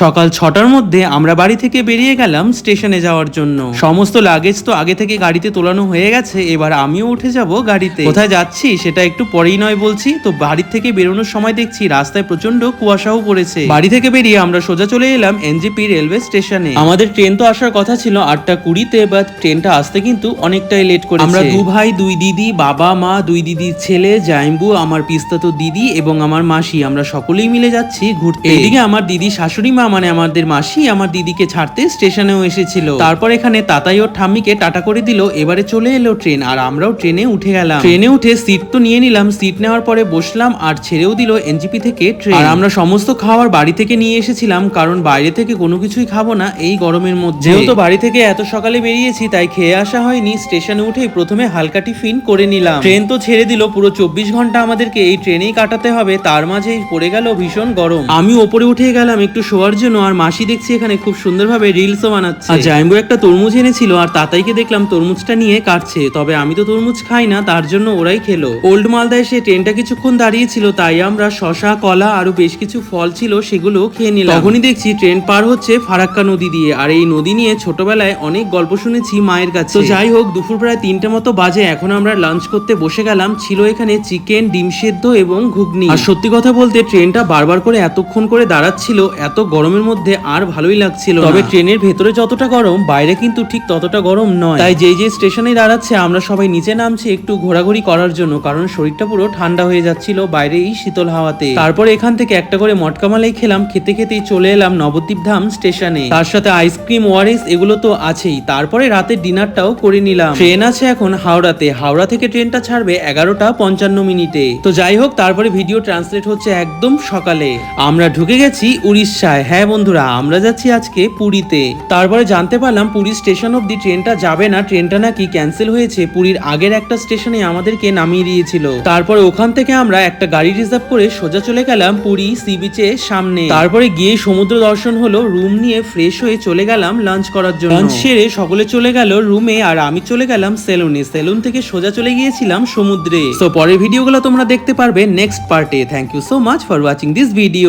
সকাল 6টার মধ্যে আমরা বাড়ি থেকে বেরিয়ে গেলাম স্টেশনে যাওয়ার জন্য। সমস্ত লাগেজ তো আগে থেকে গাড়িতে তোলানো হয়ে গেছে, এবার আমিও উঠে যাব গাড়িতে। কোথায় যাচ্ছি সেটা একটু পরেই নয় বলছি। তো বাড়ি থেকে বেরোনোর সময় দেখছি রাস্তায় প্রচন্ড কুয়াশাও পড়েছে। বাড়ি থেকে বেরিয়ে আমরা সোজা চলে এলাম এনজেপি রেলওয়ে স্টেশনে। আমাদের ট্রেন তো আসার কথা ছিল 8:20-তে, বাট ট্রেনটা আসতে কিন্তু অনেকটাই লেট করেছে। আমরা 2 ভাই 2 দিদি, বাবা মা, 2 দিদির ছেলে, জাইম্বু, আমার পিস্তাতো দিদি এবং আমার মাসি, আমরা সকলেই মিলে যাচ্ছি ঘুরতে। এদিকে আমার দিদি শাশুড়ি মা মানে আমাদের মাসি আমার দিদিকে ছাড়তে স্টেশনেও এসেছিল। তারপর এখানে তাতাই ওর ঠাম্মিকে টাটা করে দিল। এবারে চলে এলো ট্রেন আর আমরাও ট্রেনে উঠে গেলাম। ট্রেনে উঠে সিট তো নিয়ে নিলাম, সিট নেওয়ার পরে বসলাম আর ছেড়েও দিল এনজিপি থেকে ট্রেন। আর আমরা সমস্ত খাবার বাড়ি থেকে নিয়ে এসেছিলাম, কারণ বাইরে থেকে কোনো কিছুই খাবো না এই গরমের মধ্যে। যেহেতু বাড়ি থেকে এত সকালে বেরিয়েছি তাই খেয়ে আসা হয়নি। স্টেশনে উঠেই প্রথমে হালকা টিফিন করে নিলাম। ট্রেন তো ছেড়ে দিল, পুরো 24 ঘন্টা আমাদেরকে এই ট্রেনেই কাটাতে হবে। তার মাঝেই পড়ে গেল ভীষণ গরম। আমি ওপরে উঠে গেলাম একটু শোয়ার জন্য, আর মাসি দেখছি এখানে খুব সুন্দরভাবে রিলসও বানাচ্ছে। আর জাইম্বু একটা তরমুজ এনেছিল আর তাতাইকে দেখলাম তরমুজটা নিয়ে কাটছে, তবে আমি তো তরমুজ খাই না, তার জন্য ওরাই খেলো। ওল্ড মালদা এসে ট্রেনটা কিছুক্ষণ দাঁড়িয়েছিল, তাই আমরা শশা, কলা আরো বেশ কিছু ফল ছিল সেগুলো খেয়ে নিলাম। তখনই দেখছি ট্রেন পার হচ্ছে ফারাক্কা নদী দিয়ে, আর এই নদী নিয়ে ছোটবেলায় অনেক গল্প শুনেছি মায়ের কাছে। তো যাই হোক, দুপুর প্রায় 3টে মতো বাজে, এখন আমরা লাঞ্চ করতে বসে গেলাম। ছিল এখানে চিকেন, ডিম সেদ্ধ এবং ঘুগনি। আর সত্যি কথা বলতে ট্রেনটা বারবার করে এতক্ষণ করে দাঁড়াচ্ছিল, এত গরমের মধ্যে আর ভালোই লাগছিল। তবে ট্রেনের ভেতরে যতটা গরম বাইরে কিন্তু ঠিক ততটা গরম নয়। তাই যে স্টেশনে দাঁড়াচ্ছে আমরা সবাই নিচে নামছি একটু ঘোরাঘুরি করার জন্য, কারণ শরীরটা পুরো ঠান্ডা হয়ে যাচ্ছিল বাইরে এই শীতল হাওয়াতে। তারপর এখান থেকে একটা করে মটকা মালাই খেলাম, খেতে খেতেই চলে এলাম নবদ্বীপ ধাম স্টেশনে। তার সাথে আইসক্রিম, ওয়ারিস এগুলো তো আছেই। তারপরে রাতের ডিনারটাও করে নিলাম। ট্রেন আছে এখন হাওড়াতে, হাওড়া থেকে ট্রেনটা ছাড়বে 11:55। তো যাই হোক, তারপরে ভিডিও ট্রান্সলেট হচ্ছে একদম সকালে। আমরা ঢুকে গেছি উড়িষ্যায়। হ্যাঁ বন্ধুরা, আমরা যাচ্ছি আজকে পুরীতে। তারপরে জানতে পারলাম পুরী স্টেশন অব্দি ট্রেনটা যাবে না, ট্রেনটা নাকি ক্যান্সেল হয়েছে। পুরীর আগের একটা স্টেশনে আমাদেরকে নামিয়ে দিয়েছিল। তারপরে ওখান থেকে আমরা একটা গাড়ি রিজার্ভ করে সোজা চলে গেলাম পুরী সি বিচের সামনে। তারপরে গিয়ে সমুদ্র দর্শন হলো, রুম নিয়ে ফ্রেশ হয়ে চলে গেলাম লাঞ্চ করার জন্য। লাঞ্চ সেরে সকলে চলে গেল রুমে আর আমি চলে গেলাম সেলুনে। সেলুন থেকে সোজা চলে গিয়েছিলাম সমুদ্রে। তো পরের ভিডিওগুলো তোমরা দেখতে পারবে নেক্সট পার্টে। Thank you so much for watching this video.